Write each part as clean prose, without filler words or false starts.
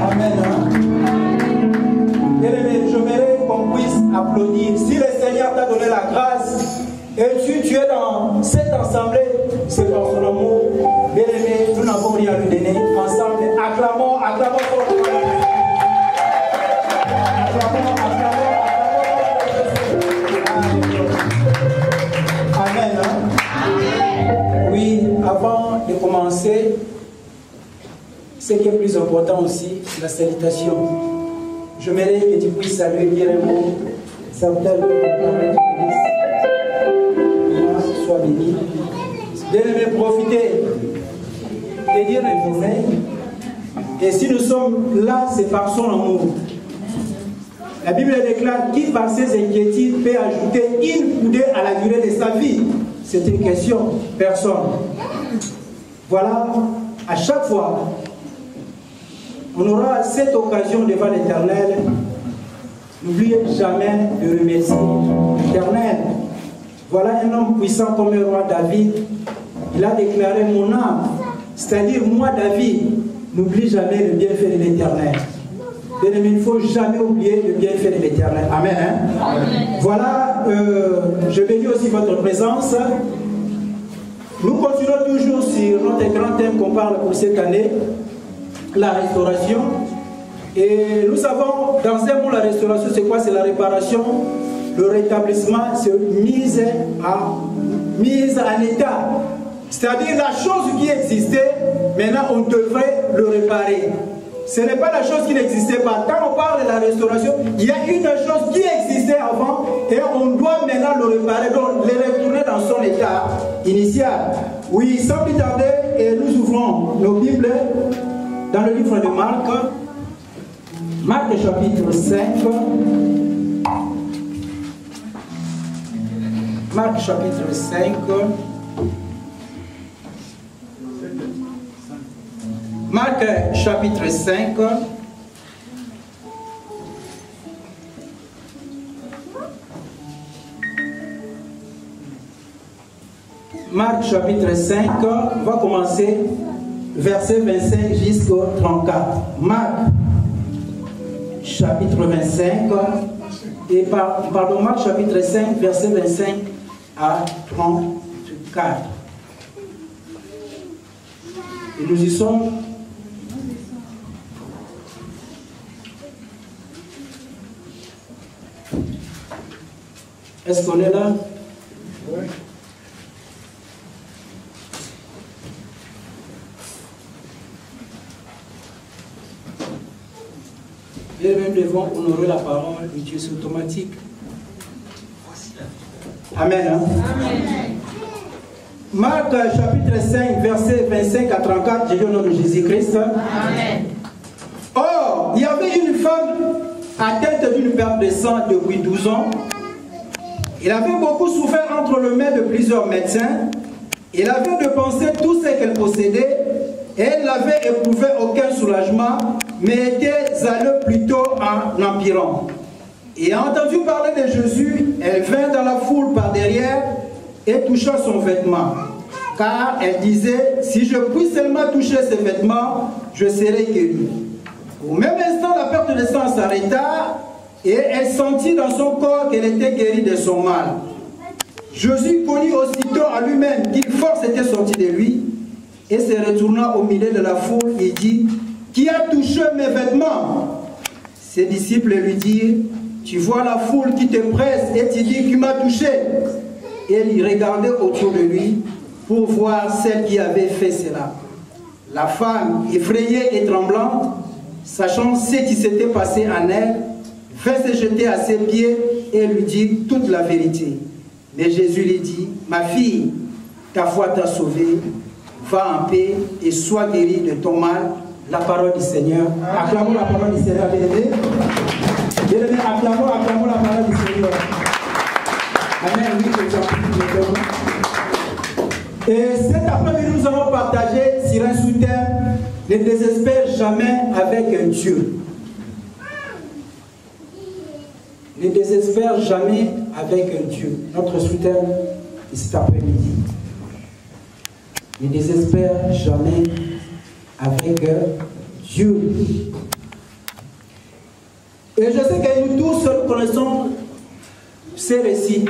Amen. Bien-aimé, j'aimerais qu'on puisse applaudir. Si le Seigneur t'a donné la grâce et tu es dans cette assemblée, c'est par son amour. Bien-aimé, nous n'avons rien à lui donner. Ensemble, acclamons, acclamons pour le acclamons, acclamons. Amen. Oui, avant de commencer, ce qui est plus important aussi, la salutation. Je mérite que tu puisses saluer bien un mot. Ça vous donne le sois béni. Bien-aimé, profitez de dire une journée. Et si nous sommes là, c'est par son amour. La Bible déclare qui par ses inquiétudes peut ajouter une coudée à la durée de sa vie. C'est une question, personne. Voilà, à chaque fois, on aura cette occasion devant l'Éternel. N'oubliez jamais de remercier l'Éternel. Voilà un homme puissant comme le roi David. Il a déclaré mon âme. C'est-à-dire, moi, David, n'oublie jamais le bienfait de l'Éternel. Bien-aimé, il ne faut jamais oublier le bienfait de l'Éternel. Amen. Hein? Amen. Voilà, je bénis aussi votre présence. Nous continuons toujours sur notre grand thème qu'on parle pour cette année, la restauration. Et nous savons, dans un mot, la restauration, c'est quoi? C'est la réparation, le rétablissement, c'est mise en état. C'est-à-dire la chose qui existait, maintenant on devrait le réparer. Ce n'est pas la chose qui n'existait pas. Quand on parle de la restauration, il y a une chose qui existait avant et on doit maintenant le réparer, donc le retourner dans son état initial. Oui, sans plus tarder, et nous ouvrons nos Bibles dans le livre de Marc. Marc chapitre 5. Marc chapitre 5. Marc chapitre 5. Marc chapitre 5, on va commencer verset 25 jusqu'au 34. Marc chapitre 25, et pardon, Marc chapitre 5, verset 25 à 34. Et nous y sommes. Est-ce qu'on est là? Oui. Et nous devons honorer la parole de Dieu, c'est automatique. Amen. Hein? Amen. Marc chapitre 5, verset 25 à 34, j'ai dit au nom de Jésus-Christ. Amen. Or, il y avait une femme atteinte d'une perte de sang depuis 12 ans. Elle avait beaucoup souffert entre les mains de plusieurs médecins. Elle avait dépensé tout ce qu'elle possédait. Elle n'avait éprouvé aucun soulagement, mais était allée plutôt en empirant. Et a entendu parler de Jésus, elle vint dans la foule par derrière et toucha son vêtement. Car elle disait, si je puis seulement toucher ses vêtements, je serai guérie. Au même instant, la perte de sang s'arrêta et elle sentit dans son corps qu'elle était guérie de son mal. Jésus connut aussitôt à lui-même qu'une force était sortie de lui et se retourna au milieu de la foule et dit, qui a touché mes vêtements? Ses disciples lui dirent, tu vois la foule qui te presse et tu dis, qui m'a touché? Et il regardait autour de lui pour voir celle qui avait fait cela. La femme, effrayée et tremblante, sachant ce qui s'était passé en elle, vint se jeter à ses pieds et lui dit toute la vérité. Mais Jésus lui dit, ma fille, ta foi t'a sauvée, va en paix et sois guérie de ton mal. La parole du Seigneur. Acclamons la parole du Seigneur, bien-aimé. Bien-aimé, acclamons la parole du Seigneur. Amen. Oui, que et cet après-midi, nous allons partager sur un sous-thème, ne désespère jamais avec un Dieu. Ne désespère jamais avec un Dieu. Notre sous-thème, cet après-midi. Ne désespère jamais avec Dieu. Et je sais que nous tous connaissons ces récits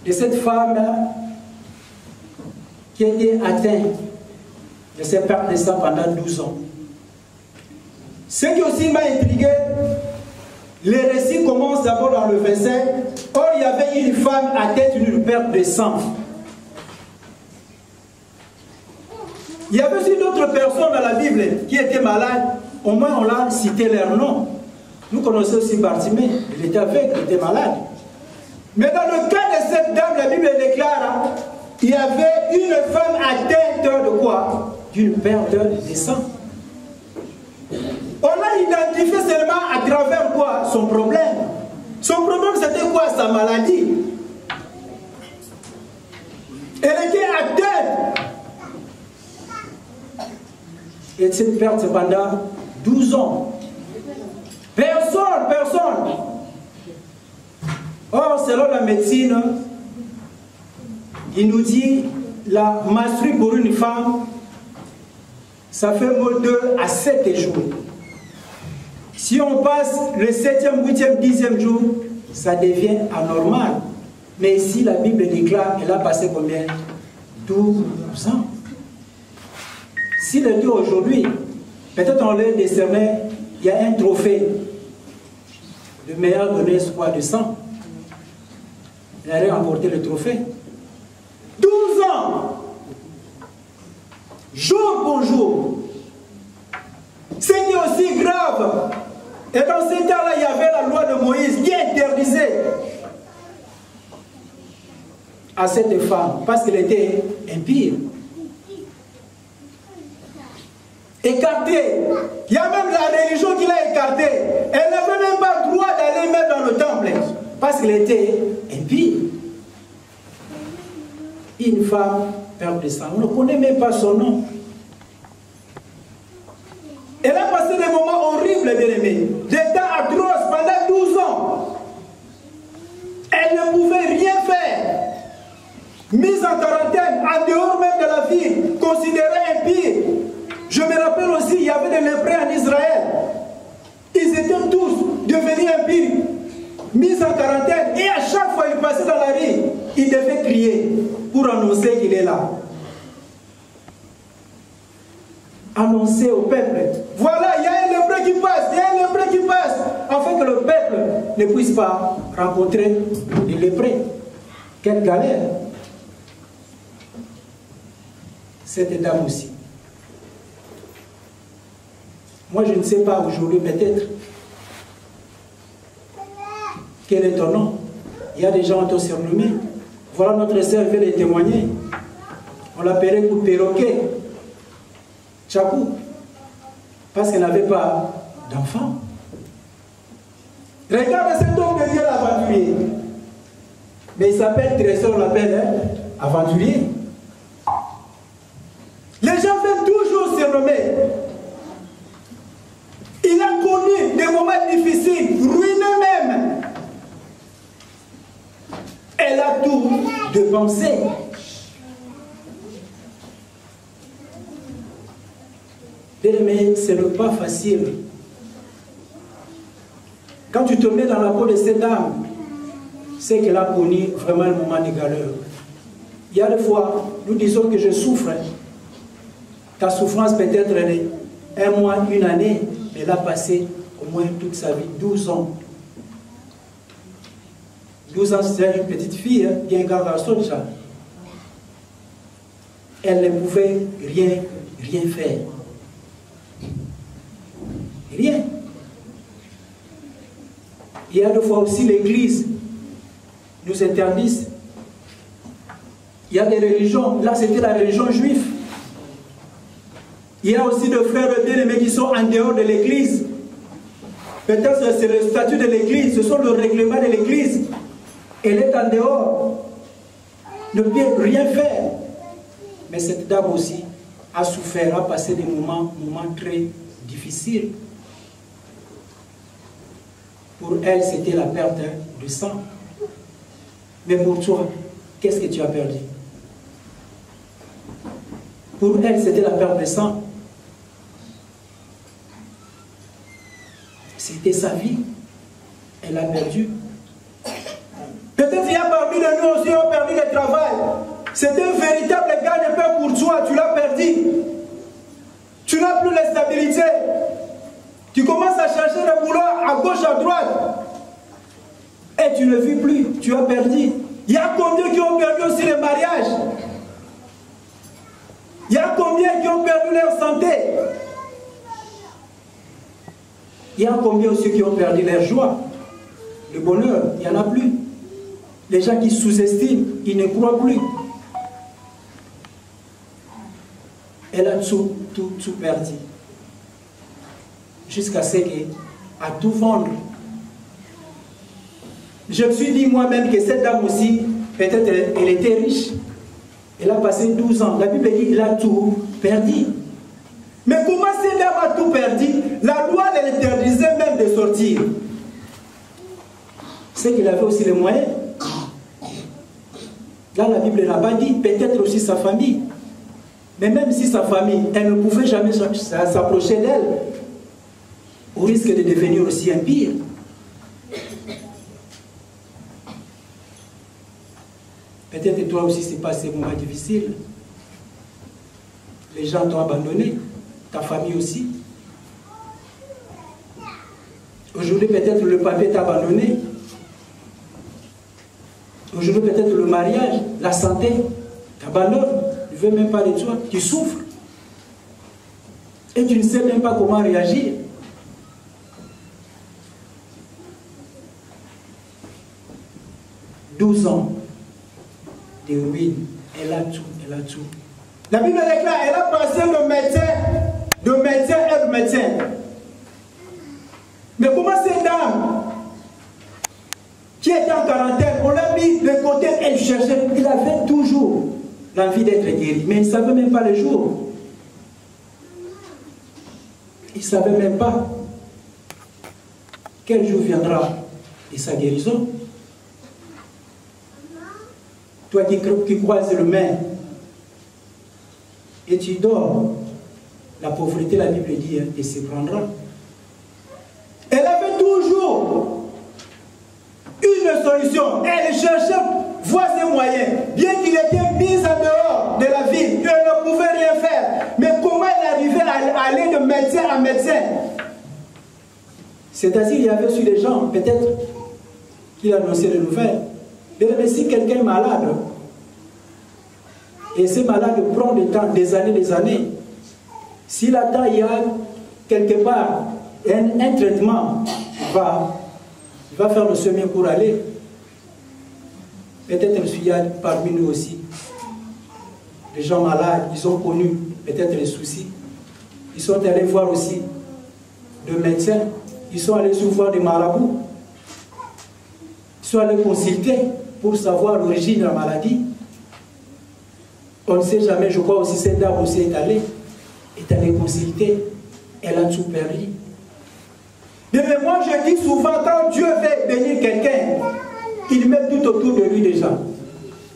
de cette femme qui a été atteinte de cette perte de sang pendant 12 ans. Ce qui aussi m'a intrigué, les récits commencent d'abord dans le verset. Or, il y avait une femme atteinte d'une perte de sang. Il y avait aussi d'autres personnes dans la Bible qui étaient malades. Au moins, on l'a cité leur nom. Nous connaissons aussi Bartimée. Il était aveugle, il était malade. Mais dans le cas de cette dame, la Bible déclare, il y avait une femme atteinte de quoi? D'une perte de sang. On l'a identifié seulement à travers quoi? Son problème. Son problème, c'était quoi? Sa maladie. Elle était atteinte. Et cette perte pendant 12 ans. Personne. Or, selon la médecine, il nous dit la menstruation pour une femme, ça fait 2 à 7 jours. Si on passe le 7e, 8e, 10e jour, ça devient anormal. Mais ici, la Bible déclare qu'elle a passé combien? 12 ans. S'il était aujourd'hui, peut-être on l'a décerné, il y a un trophée de meilleur donneuse de sang. Il allait remporter le trophée. 12 ans, jour pour jour. Ce qui est aussi grave, et dans ce temps-là, il y avait la loi de Moïse qui interdisait à cette femme, parce qu'elle était impie. Écartée. Il y a même la religion qui l'a écartée. Elle n'avait même pas le droit d'aller mettre dans le temple, parce qu'elle était impie. Une femme perte de sang. On ne connaît même pas son nom. Elle a passé des moments horribles, bien-aimés. Des temps atroces pendant 12 ans. Elle ne pouvait rien faire. Mise en quarantaine, en dehors même de la ville, considérée impie. Je me rappelle aussi, il y avait des lépreux en Israël. Ils étaient tous devenus impies, mis en quarantaine. Et à chaque fois qu'ils passaient dans la rue, ils devaient crier pour annoncer qu'il est là. Annoncer au peuple. Voilà, il y a un lépreux qui passe, il y a un lépreux qui passe. Afin que le peuple ne puisse pas rencontrer les lépreux. Quelle galère. Cette dame aussi. Moi, je ne sais pas aujourd'hui, peut-être. Quel est ton nom? Il y a des gens qui t'ont surnommé. Voilà, notre sœur veut les témoigner. On l'appelait pour perroquet. Tchakou. Parce qu'elle n'avait pas d'enfant. Regarde cet homme de Dieu, l'aventurier. Mais il s'appelle Trésor, on l'appelle aventurier. Les gens veulent toujours surnommer. Il a connu des moments difficiles, ruineux même. Elle a tout dépensé. Mais ce n'est pas facile. Quand tu te mets dans la peau de cette dame, c'est qu'elle a connu vraiment un moment de galère. Il y a des fois, nous disons que je souffre. Ta souffrance peut être un mois, une année, mais elle a passé au moins toute sa vie, 12 ans. 12 ans, c'est une petite fille, hein, bien grand garçon déjà. Elle ne pouvait rien faire. Rien. Il y a des fois aussi l'Église nous interdit. Il y a des religions, là c'était la religion juive. Il y a aussi des frères bien-aimés qui sont en dehors de l'Église. Peut-être c'est le statut de l'Église, ce sont le règlement de l'Église. Elle est en dehors, ne peut rien faire. Mais cette dame aussi a souffert, a passé des moments très difficiles. Pour elle, c'était la perte de sang. Mais pour toi, qu'est-ce que tu as perdu? Pour elle, c'était la perte de sang. C'était sa vie. Elle a perdu. Peut-être il y a parmi de nous aussi qui ont perdu le travail. C'était un véritable gagne-pain pour toi. Tu l'as perdu. Tu n'as plus la stabilité. Tu commences à chercher le boulot à gauche, à droite. Et tu ne vis plus. Tu as perdu. Il y a combien qui ont perdu aussi le mariage? Il y a combien qui ont perdu leur santé? Il y a combien aussi qui ont perdu leur joie? Le bonheur, il n'y en a plus. Les gens qui sous-estiment, ils ne croient plus. Elle a tout perdu. Jusqu'à ce qu'elle a tout vendre. Je me suis dit moi-même que cette dame aussi, peut-être elle était riche. Elle a passé 12 ans. La Bible dit qu'elle a tout perdu. Mais comment cette dame a tout perdu? La loi l'interdisait même de sortir. C'est qu'il avait aussi les moyens. Là, la Bible n'a pas dit, peut-être aussi sa famille. Mais même si sa famille, elle ne pouvait jamais s'approcher d'elle, au risque de devenir aussi impie. Peut-être toi aussi, c'est pas ces moments difficiles. Les gens t'ont abandonné, ta famille aussi. Aujourd'hui, peut-être le papier t'a abandonné. Aujourd'hui, peut-être le mariage, la santé t'abandonne. Tu ne veux même pas de toi, tu souffres. Et tu ne sais même pas comment réagir. « 12 ans de ruine, elle a tout, elle a tout. » La Bible déclare, elle a passé de médecin à médecin. Mais comment cette dame qui était en quarantaine, on l'a mis de côté, elle cherchait, il avait toujours l'envie d'être guéri, mais il ne savait même pas le jour. Il ne savait même pas quel jour viendra de sa guérison. Toi qui croises le main et tu dors, la pauvreté, la Bible dit, elle se prendra. Elle avait toujours une solution. Elle cherchait voies et moyens. Bien qu'il était mis en dehors de la ville, elle ne pouvait rien faire. Mais comment elle arrivait à aller de médecin à médecin? C'est-à-dire qu'il y avait sur des gens, peut-être, qui annonçaient les nouvelles. Mais si quelqu'un est malade, et ce malade prend du temps, des années, s'il attend, il y a quelque part un traitement, il va faire le chemin pour aller. Peut-être qu'il y a parmi nous aussi des gens malades, ils ont connu peut-être les soucis. Ils sont allés voir aussi des médecins, ils sont allés voir des marabouts, ils sont allés consulter pour savoir l'origine de la maladie. On ne sait jamais, je crois aussi cette dame aussi est allée consulter, elle a tout perdu. Mais moi je dis souvent, quand Dieu veut bénir quelqu'un, il met tout autour de lui déjà.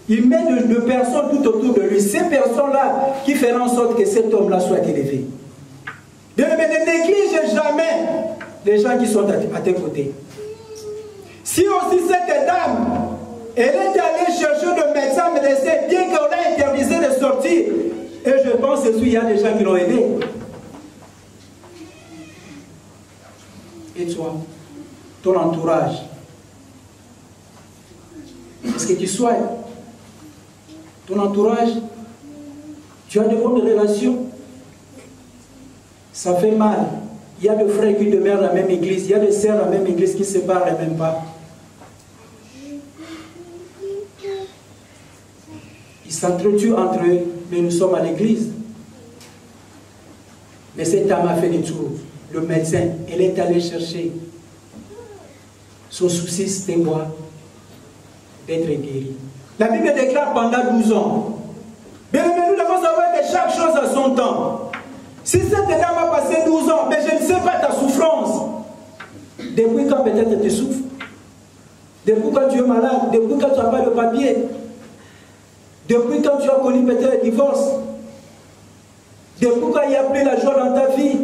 Il met de personnes tout autour de lui. Ces personnes-là qui feront en sorte que cet homme-là soit élevé. Mais ne néglige jamais les gens qui sont à tes côtés. Si aussi cette dame, elle est allée chercher de médecin, bien qu'on a interdisé de sortir, et je pense qu'il y a des gens qui l'ont aidé. Et toi, ton entourage, est-ce que tu souhaites ton entourage, tu as de bonnes relations, ça fait mal. Il y a des frères qui demeurent dans la même église, il y a des sœurs dans la même église qui ne se parlent même pas. Ils s'entretuent entre eux, mais nous sommes à l'église. Mais cette dame a fait des tours. Le médecin, elle est allée chercher. Son souci, c'était quoi? D'être guéri. La Bible déclare pendant 12 ans. Mais nous devons savoir que chaque chose a son temps. Si cette dame a passé 12 ans, mais je ne sais pas ta souffrance. Depuis quand peut-être tu souffres? Depuis quand tu es malade? Depuis quand tu n'as pas de papier? Depuis quand tu as connu peut-être le divorce. Depuis quand il n'y a plus la joie dans ta vie.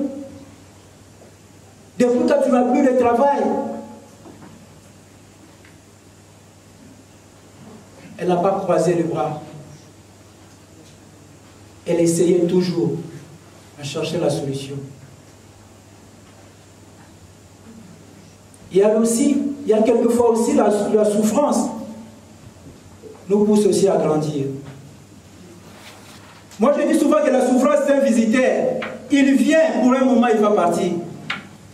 Depuis quand tu n'as plus de travail. Elle n'a pas croisé les bras. Elle essayait toujours à chercher la solution. Il y a quelquefois aussi la souffrance nous pousse aussi à grandir. Moi je dis souvent que la souffrance c'est un visiteur. Il vient pour un moment, il va partir.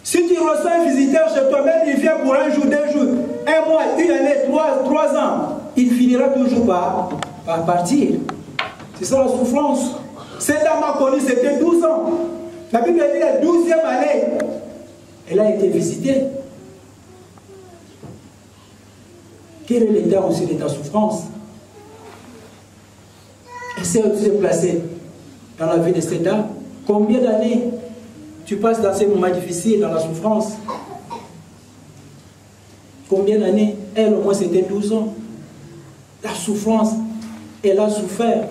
Si tu reçois un visiteur chez toi-même, il vient pour un jour, 2 jours, 1 mois, 1 année, 3 ans, il finira toujours par partir. C'est ça la souffrance. Cette dame a connu, c'était 12 ans. La Bible dit la 12e année, elle a été visitée. Quel est l'état aussi de ta souffrance? Essaie de se placer dans la vie de cette dame. Combien d'années tu passes dans ces moments difficiles, dans la souffrance? Combien d'années? Elle, au moins, c'était 12 ans. La souffrance, elle a souffert.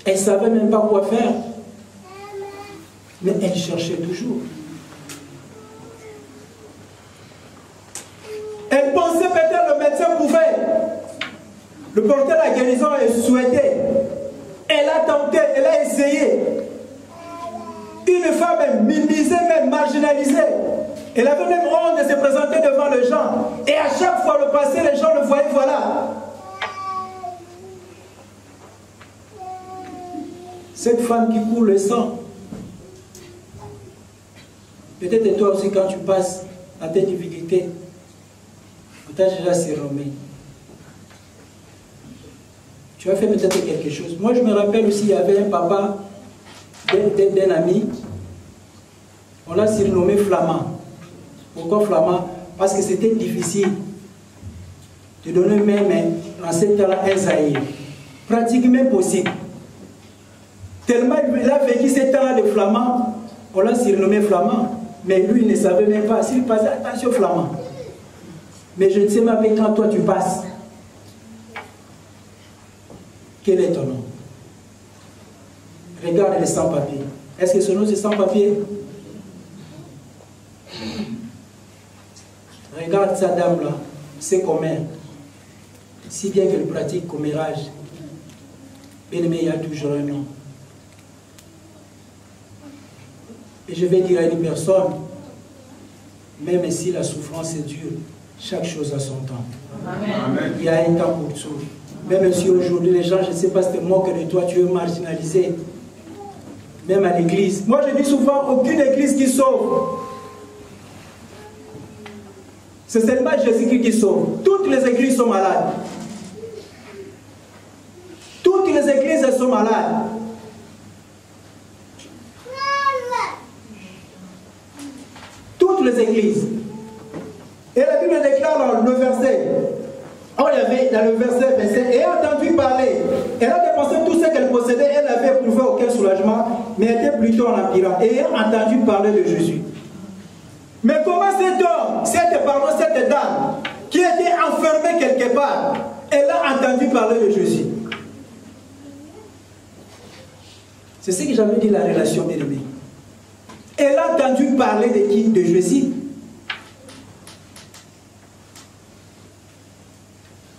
Elle ne savait même pas quoi faire. Mais elle cherchait toujours. Elle pensait peut-être le médecin pouvait le porter à la guérison et souhaitait. Elle a tenté, elle a essayé. Une femme minimisée, même marginalisée. Elle avait même honte de se présenter devant les gens. Et à chaque fois le passé, les gens le voyaient, voilà. Cette femme qui coule le sang. Peut-être toi aussi quand tu passes à tes difficultés, tu as déjà surnommé. Tu as fait peut-être quelque chose. Moi je me rappelle aussi, il y avait un papa d'un ami. On l'a surnommé Flamand. Pourquoi Flamand? Parce que c'était difficile de donner même dans ce temps-là un Zaïre. Pratiquement impossible. Tellement il a vécu ce temps-là de Flamand, on l'a surnommé Flamand. Mais lui, il ne savait même pas. S'il passait, attention Flamand. Mais je ne sais même pas quand toi tu passes. Quel est ton nom? Regarde les sans-papiers. Est-ce que ce nom c'est sans-papiers? Regarde sa dame là, c'est commère. Si bien qu'elle pratique commérage, bien aimé, il y a toujours un nom. Et je vais dire à une personne, même si la souffrance est dure, chaque chose a son temps. Amen. Il y a un temps pour tout. Même si aujourd'hui les gens, je ne sais pas si c'est moi que de toi, tu es marginalisé. Même à l'église. Moi je dis souvent, aucune église qui sauve. C'est seulement Jésus-Christ qui sauve. Toutes les églises sont malades. Toutes les églises sont malades. Toutes les églises. Et la Bible déclare dans le verset. Oh, il y avait dans le verset 27, et a entendu parler. Elle a dépensé tout ce qu'elle possédait, elle n'avait éprouvé aucun soulagement, mais était plutôt en empirant. Et a entendu parler de Jésus. Mais comment cet homme, cette dame, qui était enfermée quelque part, elle a entendu parler de Jésus? C'est ce que j'avais dit, la relation bien-aimée. Elle a entendu parler de qui? De Jésus.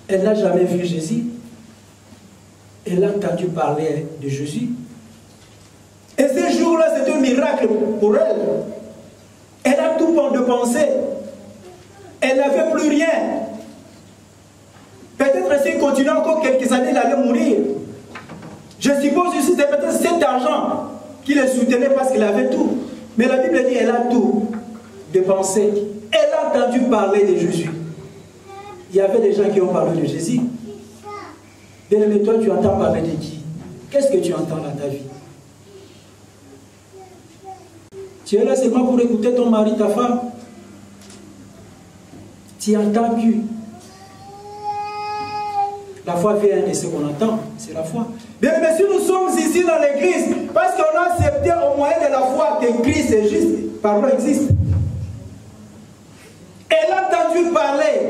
Elle n'a jamais vu Jésus. Elle a entendu parler de Jésus. Et ce jour-là, c'est un miracle pour elle. Elle a tout de pensée. Elle n'avait plus rien. Peut-être s'il continuait encore quelques années, elle allait mourir. Je suppose aussi que c'est peut-être cet argent qui le soutenait parce qu'il avait tout. Mais la Bible dit qu'elle a tout dépensé. Elle a entendu parler de Jésus. Il y avait des gens qui ont parlé de Jésus. Bien-aimé, toi, tu entends parler de qui? Qu'est-ce que tu entends dans ta vie? Tu es là seulement pour écouter ton mari, ta femme. Tu entends que la foi vient de ce qu'on entend, c'est la foi. Bien, mais si nous sommes ici dans l'église, parce qu'on a accepté au moyen de la foi que Christ est juste, pardon, existe. Elle a entendu parler.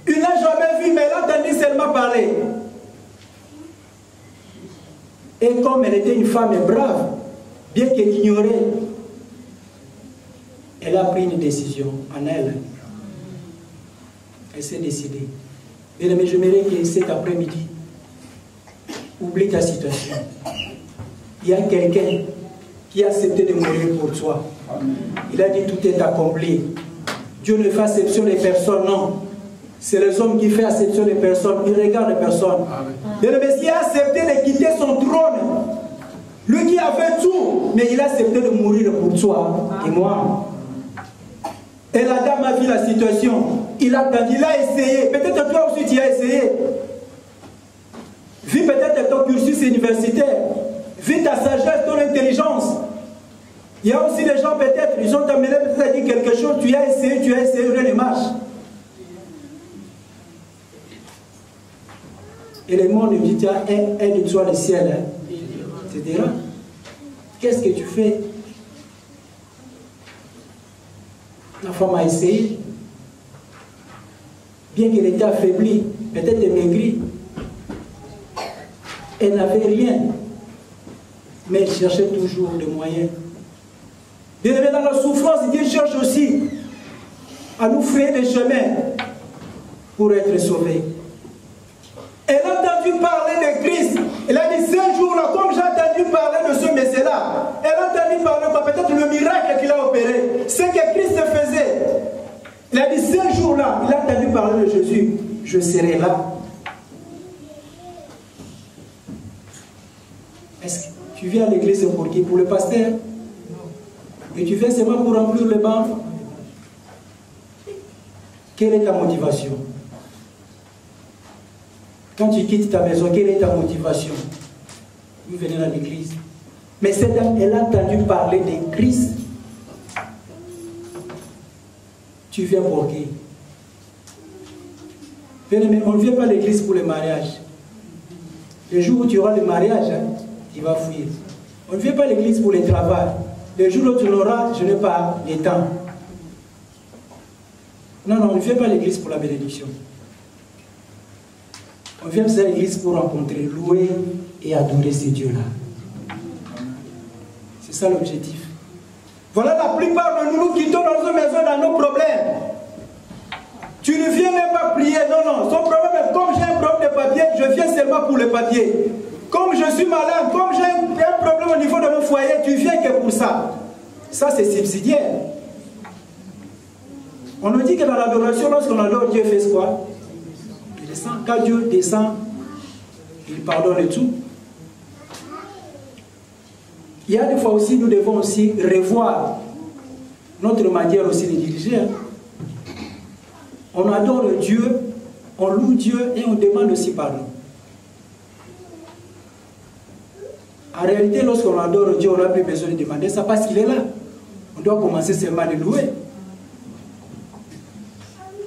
Il n'a jamais vu, mais elle a entendu seulement parler. Et comme elle était une femme brave, bien qu'elle ignorait, elle a pris une décision en elle. Elle s'est décidée. Bien aimé, j'aimerais que cet après-midi, oublie ta situation. Il y a quelqu'un qui a accepté de mourir pour toi. Il a dit tout est accompli. Dieu ne fait exception des personnes, non. C'est les hommes qui font exception des personnes. Il regarde les personnes. Mais le Messie a accepté de quitter son trône. Lui qui avait tout, mais il a accepté de mourir pour toi et moi. Et la dame a vu la situation. Il a essayé. Peut-être toi aussi tu as essayé. Vu peut-être ton cursus universitaire. Vu ta sagesse, ton intelligence. Il y a aussi des gens peut-être, ils ont amené peut-être à dire quelque chose. Tu as essayé, rien ne marche. Et le monde dit, tu as un de toi le ciel. Hein. Etc. Qu'est-ce que tu fais? La femme a essayé. Bien qu'elle était affaiblie, peut-être maigrie. Elle n'avait rien. Mais elle cherchait toujours des moyens. Bien aimé, dans la souffrance, Dieu cherche aussi à nous frayer des chemins pour être sauvés. Elle a entendu parler de Christ. Elle a dit, ce jour-là, comme j'ai entendu parler de ce Messie-là, elle a entendu parler de peut-être le miracle qu'il a opéré, ce que Christ faisait. Elle a dit, ce jour-là, il a entendu parler de Jésus, je serai là. Est-ce que tu viens à l'église pour qui? Pour le pasteur? Et tu viens seulement pour remplir le banc? Quelle est ta motivation? Quand tu quittes ta maison, quelle est ta motivation? Vous venez à l'église. Mais cette dame, elle a entendu parler de Christ. Tu viens pour qui? On ne vient pas à l'église pour le mariage. Le jour où tu auras le mariage, hein, tu vas fuir. On ne vient pas à l'église pour le travail. Le jour où tu l'auras, je n'ai pas le temps. Non, on ne vient pas à l'église pour la bénédiction. On vient à l'église pour rencontrer, louer et adorer ces dieux-là. C'est ça l'objectif. Voilà la plupart de nous qui quittons dans nos maisons dans nos problèmes. Tu ne viens même pas prier, non. Son problème est comme j'ai un problème de papier, je viens seulement pour le papier. Comme je suis malade, comme j'ai un problème au niveau de mon foyer, tu viens que pour ça. Ça c'est subsidiaire. On nous dit que dans l'adoration, lorsqu'on adore, Dieu fait quoi? Il descend. Quand Dieu descend, il pardonne tout. Il y a des fois aussi, nous devons aussi revoir notre manière aussi de diriger. On adore Dieu, on loue Dieu et on demande aussi pardon. En réalité, lorsqu'on adore Dieu, on n'a plus besoin de demander ça parce qu'il est là. On doit commencer seulement à le louer.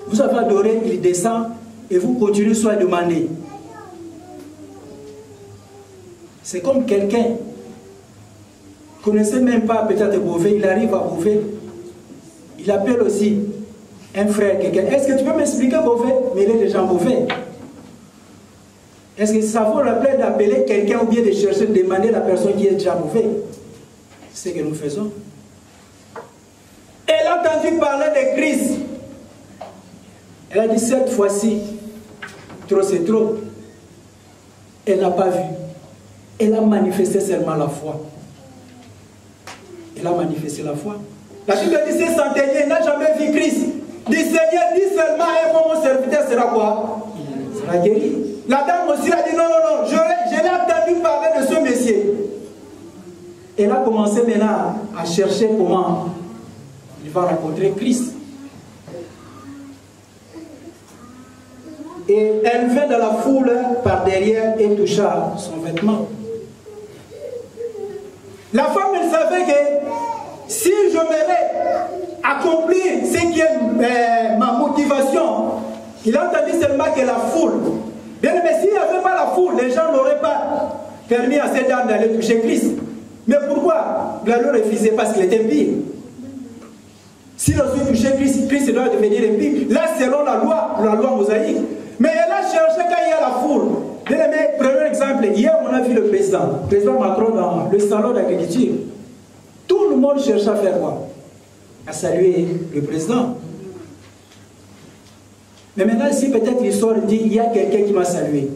Vous avez adoré, il descend et vous continuez soit à demander. C'est comme quelqu'un, vous ne connaissez même pas peut-être Beauvais, il arrive à Beauvais, il appelle aussi un frère, quelqu'un. Est-ce que tu peux m'expliquer Beauvais? Mais il est déjà en Beauvais. Est-ce que ça vaut la peine d'appeler quelqu'un ou bien de chercher, de demander à la personne qui est déjà Beauvais? C'est ce que nous faisons. Elle a entendu parler de Christ. Elle a dit cette fois-ci, trop c'est trop. Elle n'a pas vu. Elle a manifesté seulement la foi. Elle a manifesté la foi. La Bible dit ce centenier n'a jamais vu Christ. Dit Seigneur, dis seulement et moi mon serviteur sera quoi? Il sera guéri. La dame aussi a dit non, je l'ai entendu parler de ce Messie. Elle a commencé maintenant à chercher comment il va rencontrer Christ. Et elle vint dans la foule par derrière et toucha son vêtement. La femme, elle savait que si je m'avais accompli ce qui est ma motivation, il a entendu seulement que la foule. Bien, mais s'il n'y avait pas la foule, les gens n'auraient pas permis à cette dame d'aller toucher Christ. Mais pourquoi? Il a refusé parce qu'il était impie. Si l'on veut toucher Christ, Christ doit devenir impie. Là, selon la loi mosaïque. Mais elle a cherché quand il y a la foule. Bien aimé, prenons un exemple. Hier, on a vu le président Macron dans le salon d'agriculture. Tout le monde cherche à faire quoi? À saluer le président. Mais maintenant, si peut-être l'histoire dit il y a quelqu'un qui m'a salué,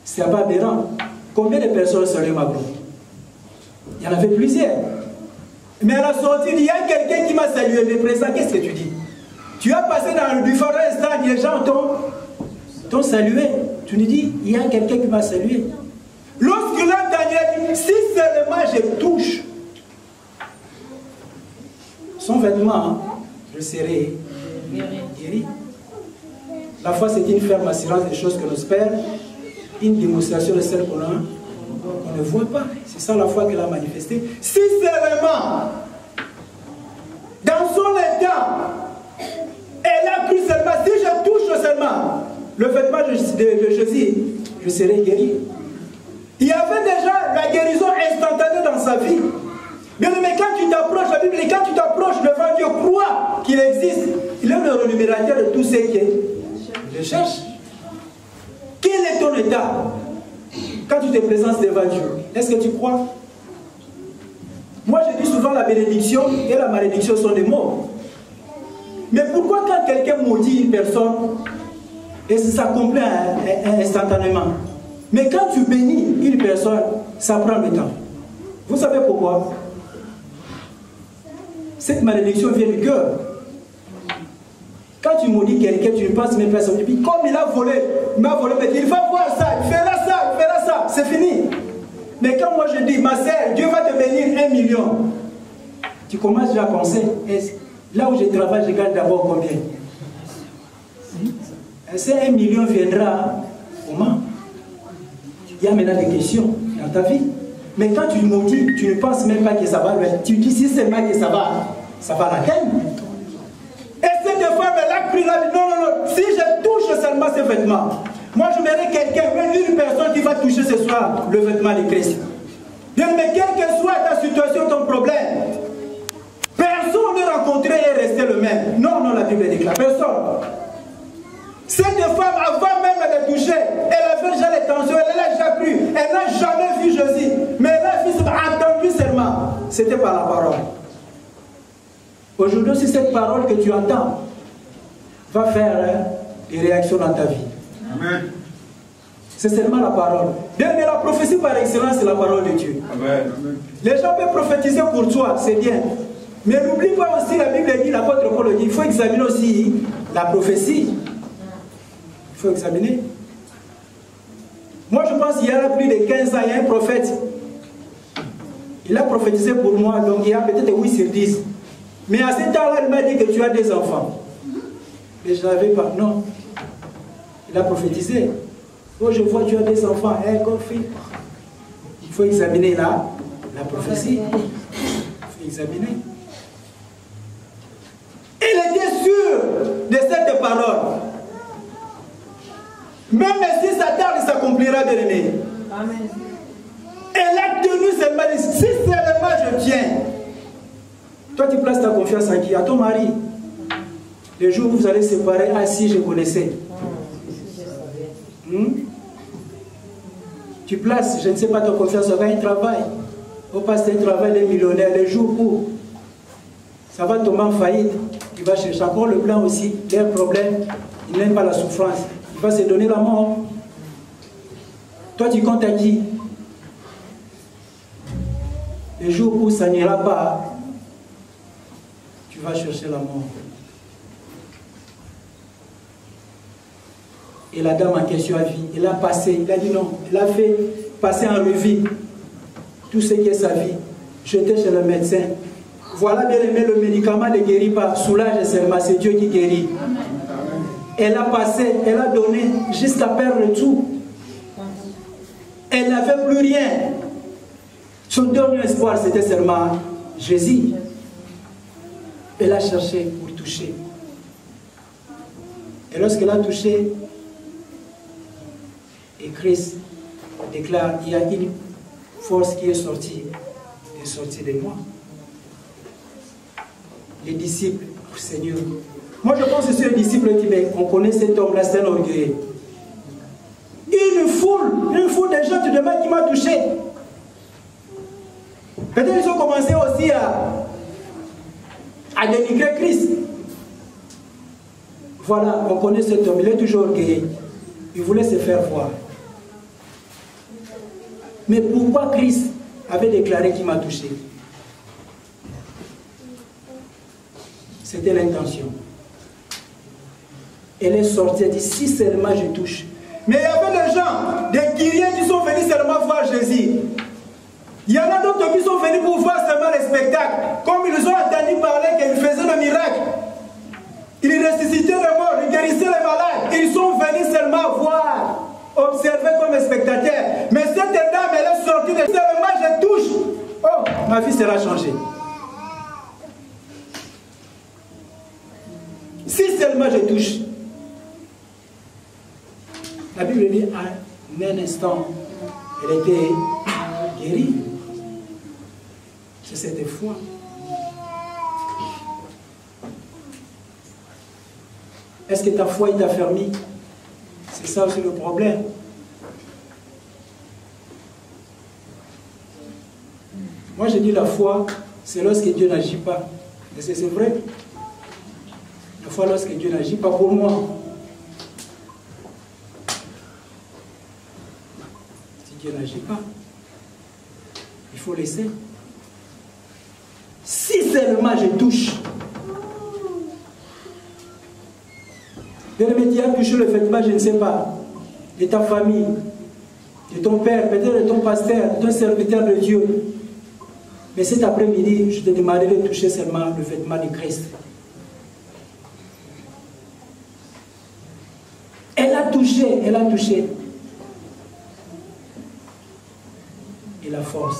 c'est pas aberrant. Combien de personnes saluent Macron? Il y en avait plusieurs. Mais à la sortie, il y a quelqu'un qui m'a salué. Le président, qu'est-ce que tu dis? Tu as passé dans différents instants, les gens t'ont salué. Tu nous dis, il y a quelqu'un qui m'a salué. Lorsque là, Daniel dit, si seulement je touche son vêtement, je serai guéri. La foi, c'est une ferme assurance des choses que l'on espère, une démonstration de celles qu'on ne voit pas. C'est ça la foi qu'elle a manifestée. Si seulement, dans son état, elle a cru seulement, si je touche seulement le vêtement de Jésus, je serai guéri. Il y avait déjà la guérison instantanée dans sa vie. Mais quand tu t'approches de la Bible, quand tu t'approches devant Dieu, crois qu'il existe. Il est le rémunérateur de tous ceux qui le cherchent. Quel est ton état quand tu te présentes devant Dieu? Est-ce que tu crois? Moi, je dis souvent la bénédiction et la malédiction sont des mots. Mais pourquoi quand quelqu'un maudit une personne, et ça s'accomplit instantanément? Mais quand tu bénis une personne, ça prend le temps. Vous savez pourquoi? Cette malédiction vient du cœur. Quand tu maudis quelqu'un, tu ne penses même pas à ça. Tu dis, comme il m'a volé, mais il va voir ça, il fera ça, c'est fini. Mais quand moi je dis, ma sœur, Dieu va te bénir 1 million, tu commences déjà à penser, là où je travaille, je gagne d'abord combien? Ces 1 million viendra comment? Il y a maintenant des questions dans ta vie. Mais quand tu maudis, tu ne penses même pas que ça va. Tu dis si seulement que ça va l'atteindre. Et cette femme, elle a pris la vie. Non, si je touche seulement ces vêtements, moi je verrai quelqu'un, une personne qui va toucher ce soir le vêtement de Christ. Mais quelle que soit ta situation, ton problème, personne ne rencontrer et rester le même. Non, la Bible déclare, personne. Cette femme, avant même de toucher, elle avait déjà les tensions, elle a déjà cru, elle n'a jamais vu Jésus, mais elle a entendu seulement. C'était par la parole. Aujourd'hui, c'est cette parole que tu entends va faire des réactions dans ta vie. Amen. C'est seulement la parole. Bien, mais la prophétie par excellence, c'est la parole de Dieu. Amen. Les gens peuvent prophétiser pour toi, c'est bien. Mais n'oublie pas aussi, la Bible dit, l'apôtre Paul dit, il faut examiner aussi la prophétie. Il faut examiner. Moi, je pense qu'il y a plus de 15 ans, il y a un prophète. Il a prophétisé pour moi, donc il y a peut-être 8 sur 10. Mais à ce temps-là, il m'a dit que tu as des enfants. Mais je ne savais pas. Non. Il a prophétisé. Oh, je vois que tu as des enfants. Il faut examiner la prophétie. Il faut examiner. Il était sûr de cette parole. Même si ça tarde, il s'accomplira, bien aimé. Amen. Elle a tenu seulement, si seulement je tiens. Toi, tu places ta confiance à qui? À ton mari. Le jour où vous allez se séparer, ah si, je connaissais. Tu places, je ne sais pas, ta confiance à un travail. Au pasteur, un travail des millionnaires. Le jour où ça va tomber en faillite, il va chercher encore le plan aussi. Il y a un problème, il n'aime pas la souffrance. Il va se donner la mort. Toi, tu comptes à qui? Le jour où ça n'ira pas, tu vas chercher la mort. Et la dame en question a vu, elle a passé, elle a dit non, elle a fait passer en revue tout ce qui est sa vie. J'étais chez le médecin. Voilà, bien aimé, le médicament ne guérit pas. Soulage seulement, c'est Dieu qui guérit. Elle a passé, elle a donné jusqu'à perdre tout. Elle n'avait plus rien. Son dernier espoir, c'était seulement Jésus. Elle a cherché pour toucher. Et lorsqu'elle a touché, et Christ déclare, il y a une force qui est sortie de moi. Les disciples, Seigneur. Moi je pense que c'est un disciple qui, mais on connaît cet homme-là, c'est un orgueilleux. Une foule Une foule de gens, tu demandes qui m'a touché. Peut-être ils ont commencé aussi à dénigrer Christ. Voilà, on connaît cet homme, il est toujours orgueilleux. Il voulait se faire voir. Mais pourquoi Christ avait déclaré qu'il m'a touché? C'était l'intention. Elle est sortie, elle dit, si seulement je touche. Mais il y avait des gens, des guerriers qui sont venus seulement voir Jésus. Il y en a d'autres qui sont venus pour voir seulement les spectacles. Comme ils ont entendu parler qu'il faisait le miracle. Il ressuscitait les morts, il guérissait les malades. Ils sont venus seulement voir, observer comme spectateurs. Mais cette dame, elle est sortie de seulement je touche. Oh, ma vie sera changée. Si seulement je touche. La Bible dit, en un instant, elle était guérie. C'est cette foi. Est-ce que ta foi est affermie? C'est ça aussi le problème. Moi je dis la foi, c'est lorsque Dieu n'agit pas. Est-ce que c'est vrai? La foi lorsque Dieu n'agit pas pour moi. Si Dieu n'agit pas, il faut laisser. Si seulement je touche. Bien-aimé, tu as touché le vêtement, je ne sais pas, de ta famille, de ton père, peut-être de ton pasteur, de ton serviteur de Dieu. Mais cet après-midi, je te demanderai de toucher seulement le vêtement de Christ. Elle a touché, elle a touché. Et la force.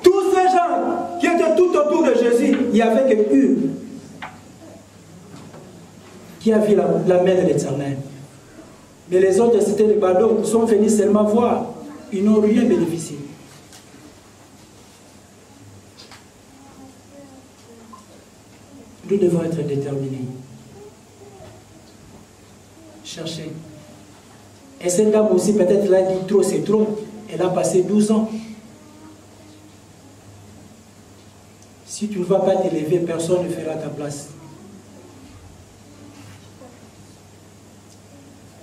Tous ces gens qui étaient tout autour de Jésus, il n'y avait qu'une qui a vu la main de l'Éternel. Mais les autres, c'était les badauds, qui sont venus seulement voir. Ils n'ont rien bénéficié. Nous devons être déterminés. Chercher. Et cette dame aussi, peut-être, elle a dit trop, c'est trop. Elle a passé 12 ans. Si tu ne vas pas t'élever, personne ne fera ta place.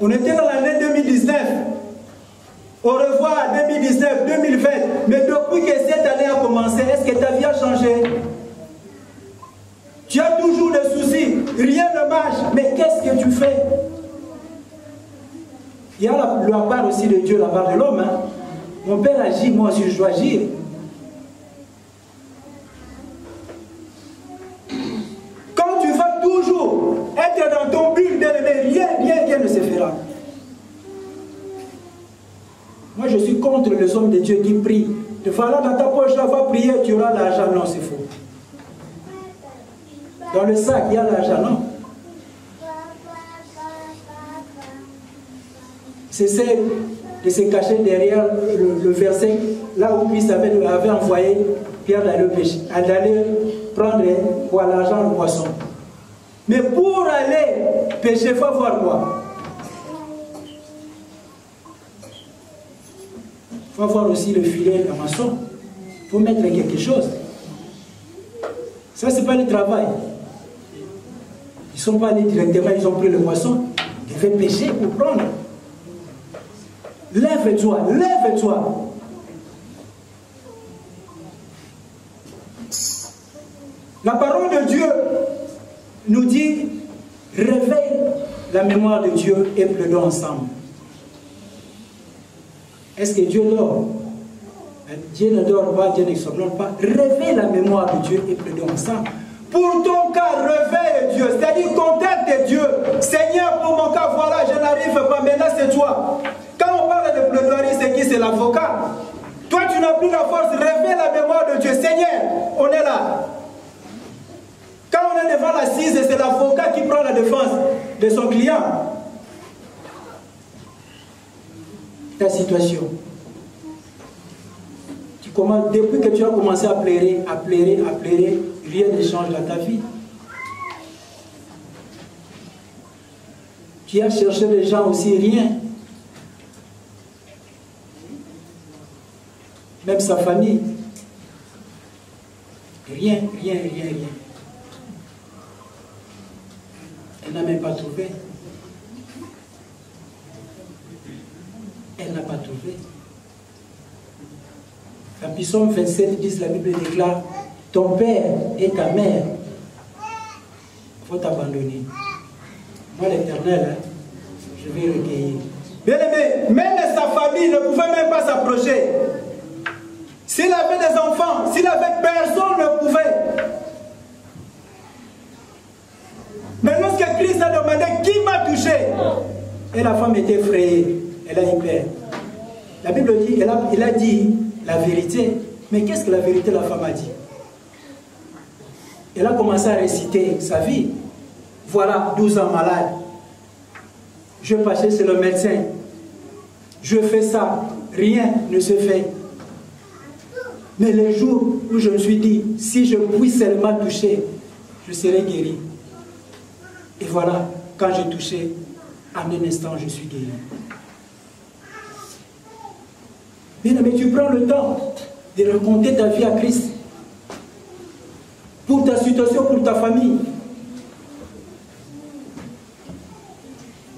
On était dans l'année 2019. Au revoir 2019, 2020. Mais depuis que cette année a commencé, est-ce que ta vie a changé? Tu as toujours des soucis, rien ne marche. Mais qu'est-ce que tu fais? Il y a la part aussi de Dieu, la part de l'homme. Hein? Mon père agit, moi aussi je dois agir. Quand tu vas toujours être dans ton but d'élever, rien ne se fera. Moi je suis contre les hommes de Dieu qui prient. De voilà dans ta poche, là, va prier, tu auras l'argent. Non, c'est faux. Dans le sac, il y a l'argent, non? C'est de se cacher derrière le verset, là où Christ avait envoyé Pierre d'aller prendre pour l'argent le poisson. Mais pour aller pêcher, il faut avoir quoi? Il faut avoir aussi le filet, la maçon. Il faut mettre quelque chose. Ça, ce n'est pas le travail. Ils ne sont pas allés directement, ils ont pris le poisson. Ils devaient pêcher pour prendre. Lève-toi, lève-toi. La parole de Dieu nous dit, réveille la mémoire de Dieu et pleurons ensemble. Est-ce que Dieu dort? Dieu ne dort pas, Dieu ne somnole pas. Réveille la mémoire de Dieu et pleurons ensemble. Pour ton cas, réveille Dieu, c'est-à-dire contacte Dieu. Seigneur, pour mon cas, voilà, je n'arrive pas, maintenant c'est toi. Quand on parle de plaidoirie, c'est qui? C'est l'avocat. Toi, tu n'as plus la force, réveille la mémoire de Dieu. Seigneur, on est là. Quand on est devant l'assise, c'est l'avocat qui prend la défense de son client. Ta situation. Depuis que tu as commencé à pleurer, rien ne change dans ta vie. Tu as cherché les gens aussi, rien. même sa famille. Rien. Elle n'a même pas trouvé. Elle n'a pas trouvé. En Psaume 27, la Bible déclare, ton père et ta mère, il faut t'abandonner. Moi, l'Éternel, je vais recueillir. Bien aimé, même sa famille ne pouvait même pas s'approcher. S'il avait des enfants, s'il avait personne ne pouvait. Mais lorsque Christ a demandé qui m'a touché, et la femme était effrayée, elle a eu peur. La Bible dit, il a dit la vérité. Mais qu'est-ce que la vérité, la femme a dit? Elle a commencé à réciter sa vie. Voilà, 12 ans malade. Je passais chez le médecin. Je fais ça. Rien ne se fait. Mais le jour où je me suis dit, si je puis seulement toucher, je serai guéri. Et voilà, quand j'ai touché, en un instant, je suis guéri. Bien aimé, tu prends le temps de raconter ta vie à Christ. Pour ta situation, pour ta famille.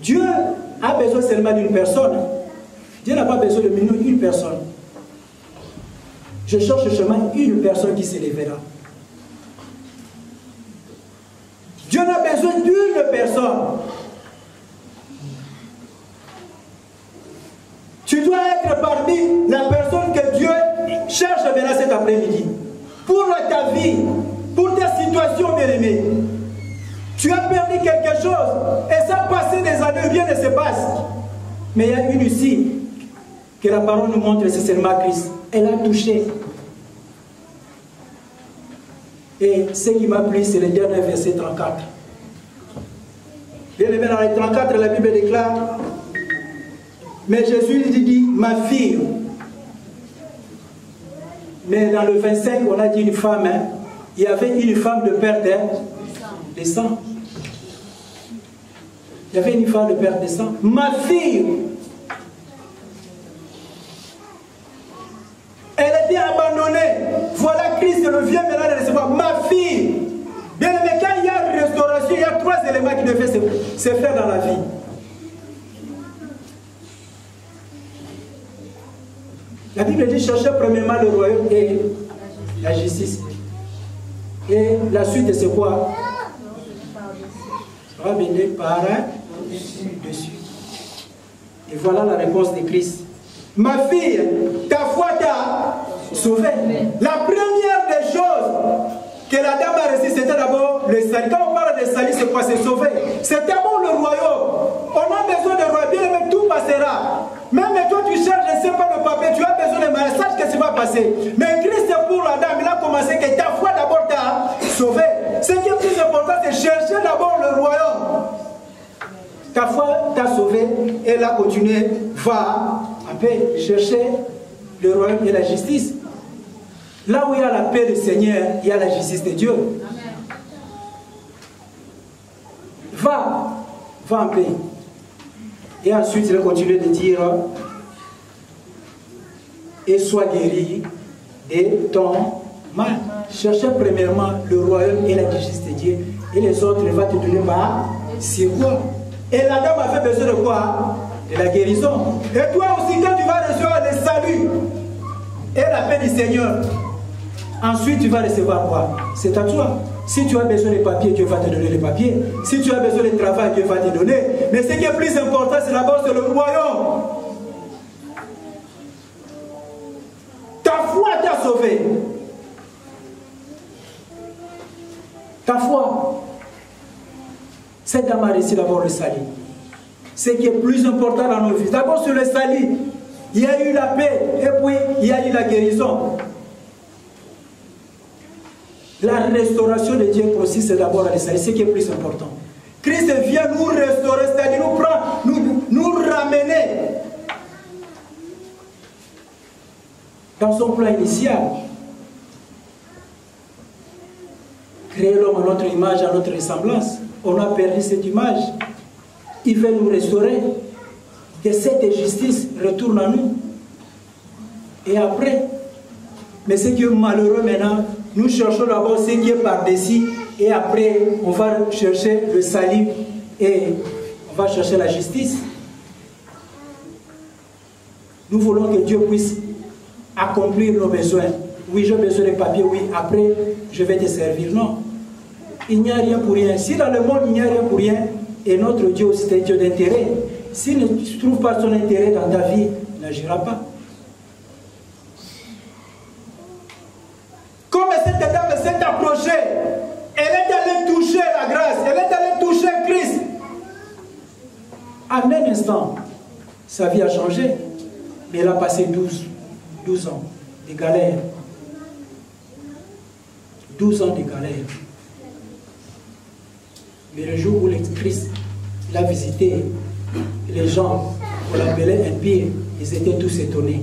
Dieu a besoin seulement d'une personne. Dieu n'a pas besoin de une personne. Je cherche chemin une personne qui s'élèvera. Dieu n'a besoin d'une personne. Tu dois être parmi la personne que Dieu cherche maintenant cet après-midi. Pour ta vie, pour ta situation, bien-aimée. Tu as perdu quelque chose et ça a passé des années, rien ne se passe. Mais il y a une ici que la parole nous montre, c'est seulement Christ. Elle a touché. Et ce qui m'a plu, c'est le dernier verset 34. Bien aimé, dans les 34, la Bible déclare, mais Jésus lui dit, ma fille. Mais dans le 25, on a dit une femme, hein, il y avait une femme de perte de sang. Il y avait une femme de perte de sang. Ma fille. Elle était abandonnée. Voilà, Christ le vient maintenant de recevoir. Ma fille. Bien aimé, quand il y a restauration, il y a 3 éléments qui devaient se faire dans la vie. La Bible dit chercher premièrement le royaume et la justice. Et la suite, c'est quoi? Ça va venir par dessus. Et voilà la réponse de Christ. Ma fille, ta foi t'a sauvée. La première des choses que la dame a reçues, c'était d'abord le salut. Quand on parle de salut, c'est quoi? C'est sauver. C'est d'abord le royaume. On a besoin de royaume. Bien aimé, tout passera. Même toi, tu cherches, je ne sais pas le papier, tu as besoin de mariage, sache que ça va passer. Mais Christ, c'est pour la dame. Il a commencé que ta foi d'abord t'a sauvé. Ce qui est plus important, c'est chercher d'abord le royaume. Ta foi t'a sauvé. Et là, continuer, va en paix, chercher le royaume et la justice. Là où il y a la paix du Seigneur, il y a la justice de Dieu. Va en paix. Et ensuite, il va continuer de dire, et sois guéri de ton mal. Cherchez premièrement le royaume et la justice de Dieu. Et les autres, il va te donner c'est quoi? Et la dame avait besoin de quoi? De la guérison. Et toi aussi, quand tu vas recevoir le salut et la paix du Seigneur, ensuite tu vas recevoir quoi? C'est à toi. Si tu as besoin de papiers, Dieu va te donner les papiers. Si tu as besoin de travail, Dieu va te donner. Mais ce qui est plus important, c'est d'abord le royaume. Ta foi t'a sauvé. Ta foi. Cette dame a reçu d'abord le salut. Ce qui est plus important dans nos vies. D'abord sur le salut, il y a eu la paix et puis il y a eu la guérison. La restauration de Dieu consiste d'abord à le salut, ce qui est plus important. Christ vient nous restaurer, c'est-à-dire nous ramener dans son plan initial. Créer l'homme à notre image, à notre ressemblance. On a perdu cette image. Il veut nous restaurer. Que cette justice retourne à nous. Et après, Mais ce qui est malheureux maintenant, nous cherchons d'abord ce qui est par-dessus et après on va chercher le salut et on va chercher la justice. Nous voulons que Dieu puisse accomplir nos besoins. Oui, j'ai besoin de papier, oui, après je vais te servir. Non, il n'y a rien pour rien. Si dans le monde il n'y a rien pour rien, et notre Dieu aussi est un Dieu d'intérêt, s'il ne trouve pas son intérêt dans ta vie, il n'agira pas. Comme cette dame s'est approchée, elle est allée toucher la grâce, elle est allée toucher Christ. En un instant, sa vie a changé, mais elle a passé 12 ans de galère. 12 ans de galère. Mais le jour où le Christ l'a visité, les gens, on l'appelait impie, ils étaient tous étonnés.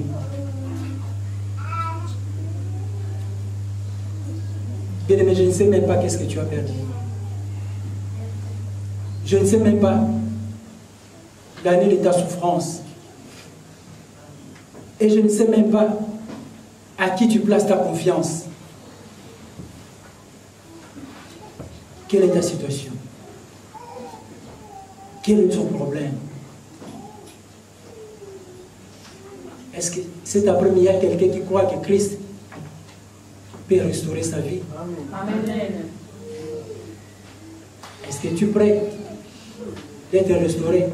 Bien-aimé, je ne sais même pas qu'est-ce que tu as perdu. Je ne sais même pas l'année de ta souffrance. Et je ne sais même pas à qui tu places ta confiance. Quelle est ta situation? Quel est ton problème? Est-ce que cet après-midi, il y a quelqu'un qui croit que Christ peut restaurer sa vie? Amen. Est-ce que tu es prêt d'être restauré?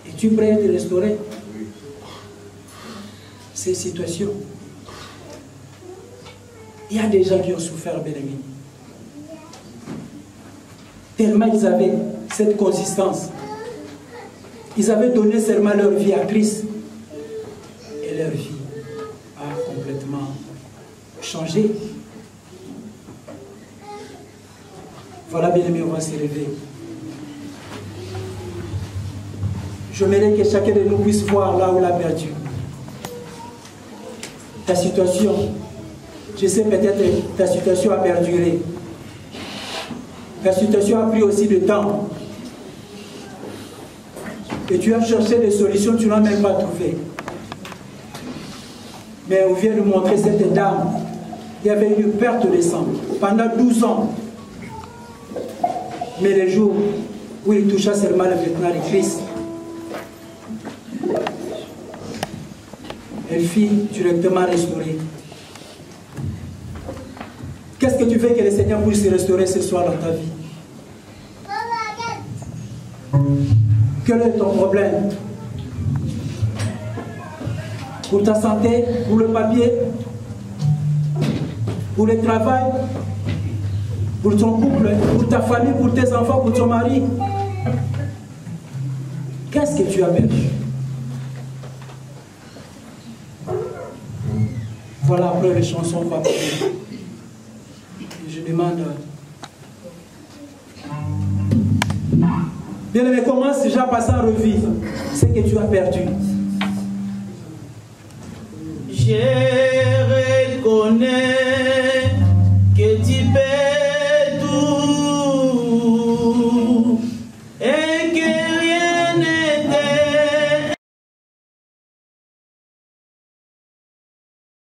Es-tu prêt à être restauré? Ces situations. Il y a des gens qui ont souffert, bien-aimés. Tellement ils avaient cette consistance. Ils avaient donné seulement leur vie à Christ. Et leur vie a complètement changé. Voilà, bien-aimés, on va se lever. J'aimerais que chacun de nous puisse voir là où il a perdu. Ta situation, je sais peut-être que ta situation a perduré. Ta situation a pris aussi du temps. Et tu as cherché des solutions, tu n'as même pas trouvé. Mais on vient de montrer cette dame. Il y avait une perte de sang pendant 12 ans. Mais le jour où il toucha seulement le vêtement de Christ, elle fut directement restaurée. Qu'est-ce que tu veux que le Seigneur puisse restaurer ce soir dans ta vie? Quel est ton problème? Pour ta santé, pour le papier, pour le travail, pour ton couple, pour ta famille, pour tes enfants, pour ton mari? Qu'est-ce que tu as perdu? Voilà, après les chansons, on va prier. Je demande... Bien aimé, commence déjà à passer en revue ce que tu as perdu. Je reconnais